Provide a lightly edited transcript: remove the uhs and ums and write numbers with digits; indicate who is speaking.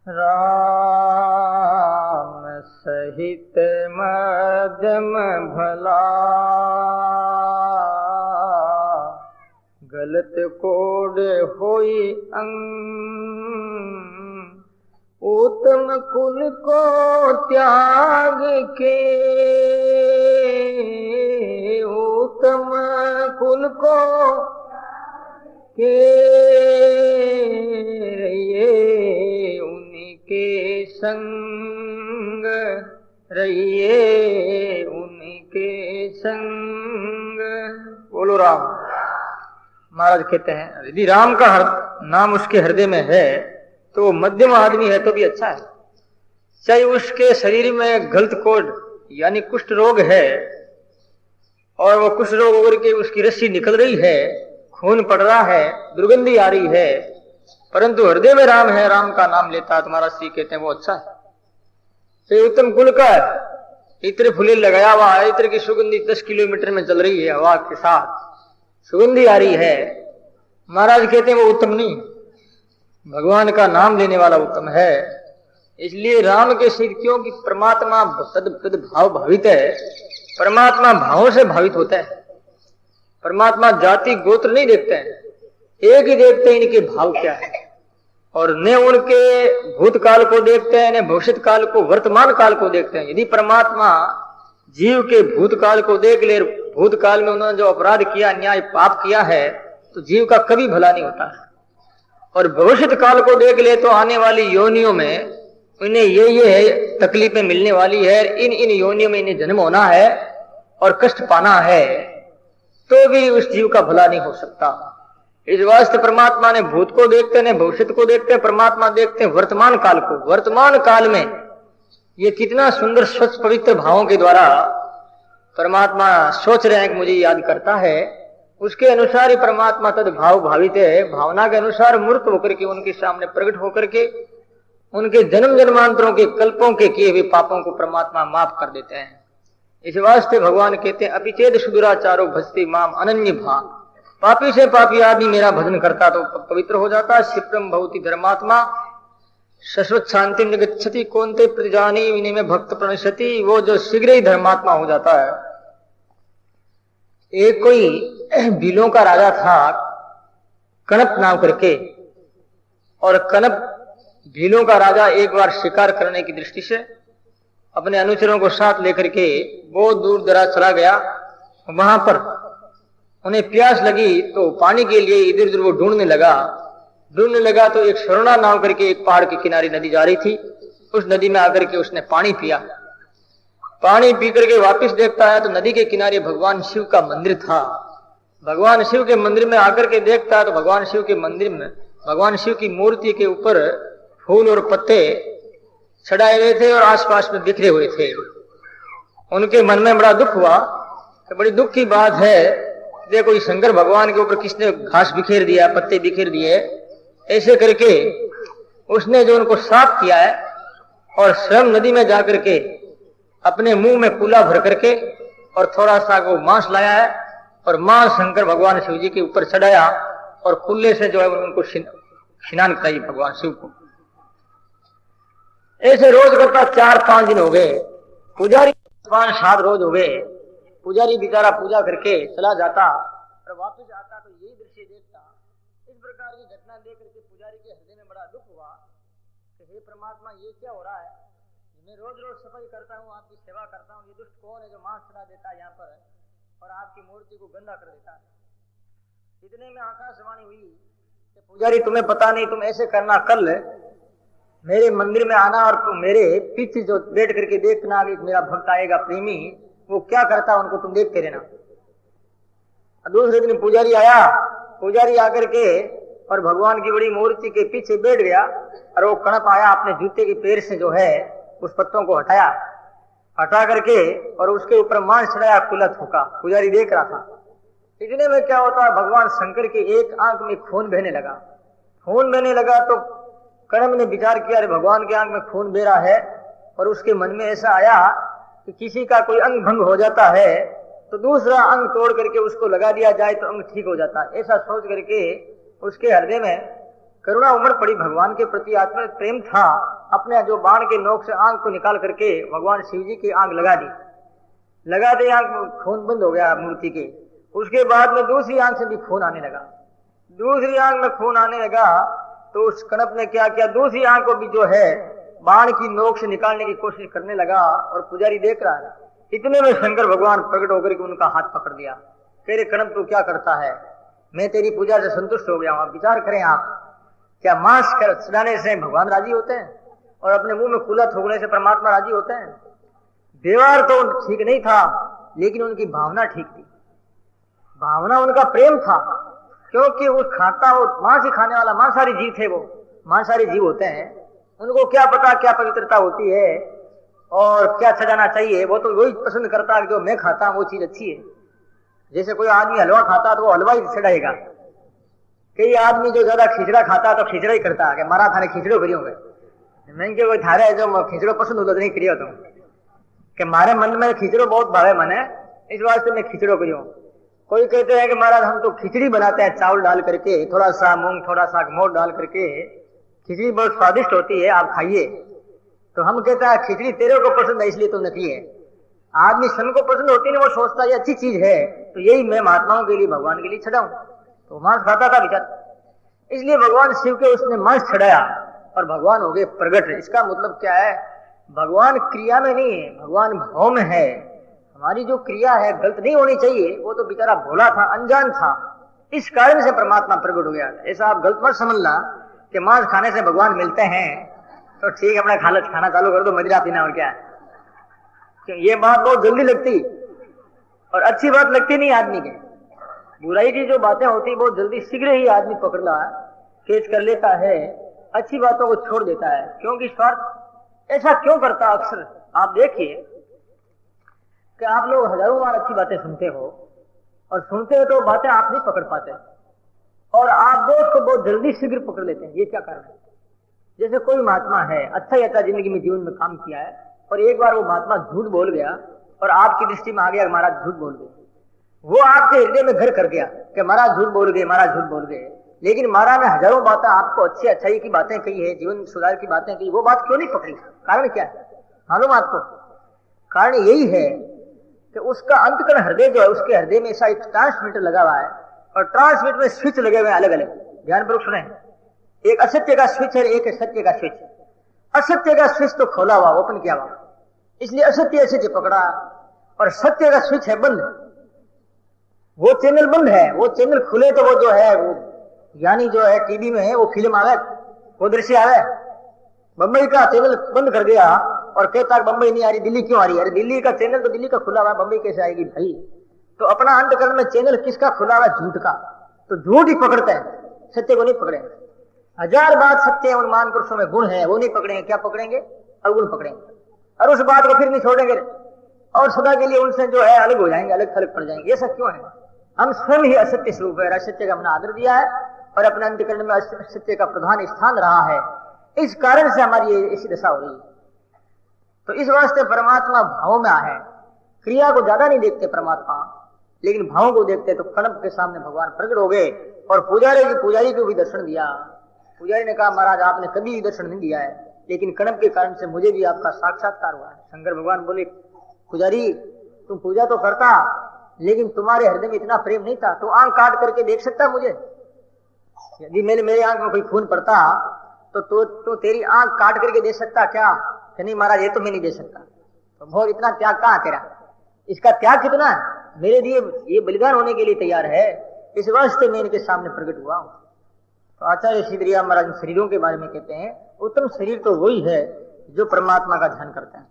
Speaker 1: राम सहित मध्यम भला, गलत कोड होई अंग। उत्तम कुल को त्याग के, उत्तम कुल को के रहिए उनके संग, रहिए उनके संग। बोलो राम। महाराज कहते हैं यदि राम का नाम उसके हृदय में है तो वो मध्यम आदमी है तो भी अच्छा है। चाहे उसके शरीर में गलत कोड यानी कुष्ठ रोग है और वो कुष्ठ रोग होकर के उसकी रस्सी निकल रही है, खून पड़ रहा है, दुर्गंधी आ रही है, परंतु हृदय में राम है, राम का नाम लेता है, तुम्हारा श्री कहते हैं वो अच्छा है। तो उत्तम कुल का है, इत्र फुले लगाया हुआ है, इत्र की सुगंधी 10 किलोमीटर में चल रही है, हवा के साथ सुगंधी आ रही है। महाराज कहते हैं वो उत्तम नहीं, भगवान का नाम लेने वाला उत्तम है। इसलिए राम के सिर क्योंकि परमात्मा तद भाव भावित है, परमात्मा भावों से भावित होता है। परमात्मा जाति गोत्र नहीं देखते हैं, एक ही देखते हैं इनके भाव क्या है, और न उनके भूतकाल को देखते हैं न भविष्य काल को, वर्तमान काल को देखते हैं। यदि परमात्मा जीव के भूतकाल को देख ले, भूतकाल में उन्होंने जो अपराध किया, अन्याय पाप किया है, तो जीव का कभी भला नहीं होता है। और भविष्य काल को देख ले तो आने वाली योनियों में इन्हें ये तकलीफें मिलने वाली है, इन योनियों में इन्हें जन्म होना है और कष्ट पाना है, तो भी उस जीव का भला नहीं हो सकता। इस वास्ते परमात्मा ने भूत को देखते हैं, भविष्य को देखते हैं, परमात्मा देखते हैं वर्तमान काल को। वर्तमान काल में ये कितना सुंदर स्वच्छ पवित्र भावों के द्वारा परमात्मा सोच रहे हैं कि मुझे याद करता है, उसके अनुसार ही परमात्मा तद भाव भावित है। भावना के अनुसार मूर्त होकर के उनके सामने प्रकट होकर के उनके जन्म जन्मांतरों के कल्पों के किए हुए पापों को परमात्मा माफ कर देते हैं। इस वास्ते भगवान कहते हैं अपिचेद सुदुराचारो भजति माम अनन्य भाग। पापी से पापी आदमी मेरा भजन करता तो पवित्र हो जाता है। क्षिप्रम भवति धर्मात्मा शाश्वत शांति निगच्छति कौनते प्रतिजानी विनय में भक्त प्रणश्यति। वो जो शीघ्र ही धर्मात्मा हो जाता है। एक कोई भीलों का राजा था कणप नाम करके, और कणप भीलों का राजा एक बार शिकार करने की दृष्टि से अपने अनुचरों को साथ लेकर के बहुत दूर दराज चला गया। वहां पर उन्हें प्यास लगी तो पानी के लिए इधर उधर वो ढूंढने लगा तो एक स्वर्ण नाम करके एक पहाड़ के किनारे नदी जा रही थी। उस नदी में आकर के उसने पानी पिया। पानी पी करके वापिस देखता है तो नदी के किनारे भगवान शिव का मंदिर था। भगवान शिव के मंदिर में आकर के देखता है तो भगवान शिव के मंदिर में भगवान शिव की मूर्ति के ऊपर फूल और पत्ते चढ़ाए हुए थे और आसपास में बिखरे हुए थे। उनके मन में बड़ा दुख हुआ कि बड़ी दुख की बात है, देखो इस शंकर भगवान के ऊपर किसने घास बिखेर दिया, पत्ते बिखेर दिए। ऐसे करके उसने जो उनको साफ किया है और स्वयं नदी में जाकर के अपने मुंह में कूला भर करके और थोड़ा सा वो मांस लाया है और मां शंकर भगवान शिव जी के ऊपर चढ़ाया और कुल्ले से जो है उनको स्नान कराई भगवान शिव को। ऐसे रोज करता 4-5 दिन हो गए। पुजारी 5-7 रोज हो गए। पुजारी बेचारा पूजा करके चला जाता और वापस आता तो यही दृश्य देखता। इस प्रकार की घटना देख करके पुजारी के हृदय में बड़ा दुख हुआ कि हे परमात्मा ये क्या हो रहा है। मैं रोज रोज सफाई करता हूँ, आपकी सेवा करता हूँ, ये दुष्ट कौन है जो मांस चढ़ा देता है यहाँ पर और आपकी मूर्ति को गंदा कर देता है। इतने में आकाशवाणी हुई कि पुजारी तुम्हें पता नहीं, तुम ऐसे करना, कल मेरे मंदिर में आना और तुम मेरे पीछे जो बैठ करके देखना कि मेरा भक्त आएगा प्रेमी, वो क्या करता उनको तुम देखते रहना। दूसरे दिन पुजारी आया। पुजारी आकर के और भगवान की बड़ी मूर्ति के पीछे बैठ गया और वो कणप आया, अपने जूते के पैर से जो है उस पत्तों को हटा करके और उसके ऊपर मांस चढ़ाया, कुला थूका। पुजारी देख रहा था। इतने में क्या होता है, भगवान शंकर के एक आंख में खून बहने लगा तो कणप ने विचार किया अरे भगवान के आंख में खून बह रहा है, और उसके मन में ऐसा आया कि किसी का कोई अंग भंग हो जाता है तो दूसरा अंग तोड़ करके उसको लगा दिया जाए तो अंग ठीक हो जाता है। ऐसा सोच करके उसके हृदय में करुणा उमड़ पड़ी भगवान के प्रति, आत्मा प्रेम था। अपने जो बाण के नोक से आंख को निकाल करके भगवान शिव जी की आंख लगा दी। लगा दे आंख में खून बंद हो गया मूर्ति के। उसके बाद में दूसरी आंख से भी खून आने लगा। दूसरी आंख में खून आने लगा तो उस कणप ने क्या किया, दूसरी आंख को भी जो है बाण की नोक से निकालने की कोशिश करने लगा। और पुजारी देख रहा है। इतने में शंकर भगवान प्रकट होकर के उनका हाथ पकड़ दिया। कह रहे कणप तू क्या करता है, मैं तेरी पूजा से संतुष्ट हो गया हूं। आप विचार करें, आप क्या मांस चढ़ाने से भगवान राजी होते हैं और अपने मुंह में कूला थूकने से परमात्मा राजी होते हैं? व्यवहार तो ठीक नहीं था लेकिन उनकी भावना ठीक थी। भावना उनका प्रेम था, क्योंकि वो खाता, वो मांस ही खाने वाला मांसाहारी जीव थे। वो मांसाहारी जीव होते हैं, उनको क्या पता क्या पवित्रता होती है और क्या सजाना चाहिए। वो तो वही पसंद करता है जो मैं खाता हूं वो चीज अच्छी है। जैसे कोई आदमी हलवा खाता तो वो हलवा ही चढ़ाएगा। कई आदमी जो ज्यादा खिचड़ा खाता तो खिचड़ा ही करता है कि मारा थाने खिचड़ो करियो मैं कोई थारे जो खिचड़ो पसंद होता नहीं करियो तुम कि मारे मन में खिचड़ो बहुत भावे मन है, इस वास्ते मैं खिचड़ो करियो। कोई कहते हैं कि महाराज हम तो खिचड़ी बनाते हैं चावल डाल करके, थोड़ा सा मूंग थोड़ा सा मोट डाल करके, खिचड़ी बहुत स्वादिष्ट होती है, आप खाइए। तो हम कहते हैं खिचड़ी तेरे को पसंद है इसलिए तुमने की है। आदमी सन को पसंद होती है, वो सोचता है अच्छी चीज है तो यही मैं महात्माओं के लिए भगवान के लिए चढ़ाऊं। तो मांस खाता था बेचारा, इसलिए भगवान शिव के उसने मांस चढ़ाया और भगवान हो गए प्रगट। इसका मतलब क्या है, भगवान क्रिया में नहीं है, भगवान भाव में है। हमारी जो क्रिया है गलत नहीं होनी चाहिए। वो तो बेचारा भोला था, अनजान था, इस कारण से परमात्मा प्रकट हो गया। ऐसा आप गलत मत समझना कि मांस खाने से भगवान मिलते हैं तो ठीक है अपना खाना चालू कर दो, मदिरा पीना और क्या है। ये बात बहुत जल्दी लगती और अच्छी बात लगती नहीं आदमी के। बुराई की जो बातें होती बहुत जल्दी शीघ्र ही आदमी पकड़ना केस कर लेता है, अच्छी बातों को छोड़ देता है। क्योंकि स्वार्थ ऐसा क्यों करता अक्सर। आप देखिए कि आप लोग हजारों बार अच्छी बातें सुनते हो और सुनते हो तो बातें आप नहीं पकड़ पाते और आप दोस्त को बहुत जल्दी शीघ्र पकड़ लेते हैं। ये क्या कारण है? जैसे कोई महात्मा है, अच्छा ही अच्छा जिंदगी में जीवन में काम किया है और एक बार वो महात्मा झूठ बोल गया और आपकी दृष्टि में आ गया महाराज झूठ बोल गए। वो आपके हृदय में घर कर गया कि महाराज झूठ बोल गए, महाराज झूठ बोल गए। लेकिन महाराज ने हजारों बातें आपको अच्छी अच्छाई की बातें कही है, जीवन सुधार की बातें कही, वो बात क्यों नहीं पकड़ी? कारण क्या है मालूम आपको? कारण यही है कि उसका अंतकरण हृदय जो है, उसके हृदय में ऐसा एक ट्रांसमीटर लगा हुआ है और ट्रांसमीटर में स्विच लगे हुए हैं अलग अलग। ध्यान पूर्वक सुने, एक असत्य का स्विच है, एक सत्य का स्विच। असत्य का स्विच तो खोला हुआ, ओपन किया हुआ, इसलिए असत्य असत्य पकड़ा और सत्य का स्विच है बंद। वो चैनल बंद है, वो चैनल खुले तो वो जो है वो यानी जो है टीवी में है वो फिल्म आवे, वो दृश्य आवे। बंबई का चैनल बंद कर दिया और कहता है बंबई नहीं आ रही, दिल्ली क्यों आ रही है? अरे दिल्ली का चैनल तो दिल्ली का खुला हुआ है, बंबई कैसे आएगी भाई? तो अपना अंतकरण में चैनल किसका खुला हुआ है? झूठ का। तो झूठ ही पकड़ते हैं, सत्य को नहीं पकड़ेंगे। हजार बात सत्य उन महान पुरुषों में गुण है, वो नहीं पकड़ेंगे। क्या पकड़ेंगे? अवगुण पकड़ेंगे और उस बात को फिर नहीं छोड़ेंगे और सदा के लिए उनसे जो है अलग हो जाएंगे, अलग थलग पड़ जाएंगे। ये सब क्यों है? हम स्वयं ही असत्य स्वरूप है, असत्य का हमने आदर दिया है और अपने अंतकरण में असत्य का प्रधान स्थान रहा है। इस कारण से हमारी ऐसी दशा हो रही है। तो इस वास्ते परमात्मा भाव में है, क्रिया को ज्यादा नहीं देखते परमात्मा, लेकिन भाव को देखते। तो कणप के सामने भगवान प्रकट हो गए और पुजारी को भी दर्शन दिया। पुजारी ने कहा महाराज आपने कभी भी दर्शन नहीं दिया है, लेकिन कणप के कारण से मुझे भी आपका साक्षात्कार हुआ है। शंकर भगवान बोले पुजारी तुम पूजा तो करता, लेकिन तुम्हारे हृदय में इतना प्रेम नहीं था। तो आंख काट करके देख सकता मुझे? यदि मेरे आंख में कोई खून पड़ता तो तेरी आंख काट करके दे सकता क्या? कि नहीं महाराज ये तो मैं नहीं दे सकता। तो बहुत इतना त्याग कहाँ तेरा? इसका त्याग कितना है? मेरे लिए ये बलिदान होने के लिए तैयार है, इस वास्ते मैं इनके सामने प्रकट हुआ हूं। तो आचार्य श्री महाराज शरीरों के बारे में कहते हैं उत्तम शरीर तो वही है जो परमात्मा का ध्यान करते हैं।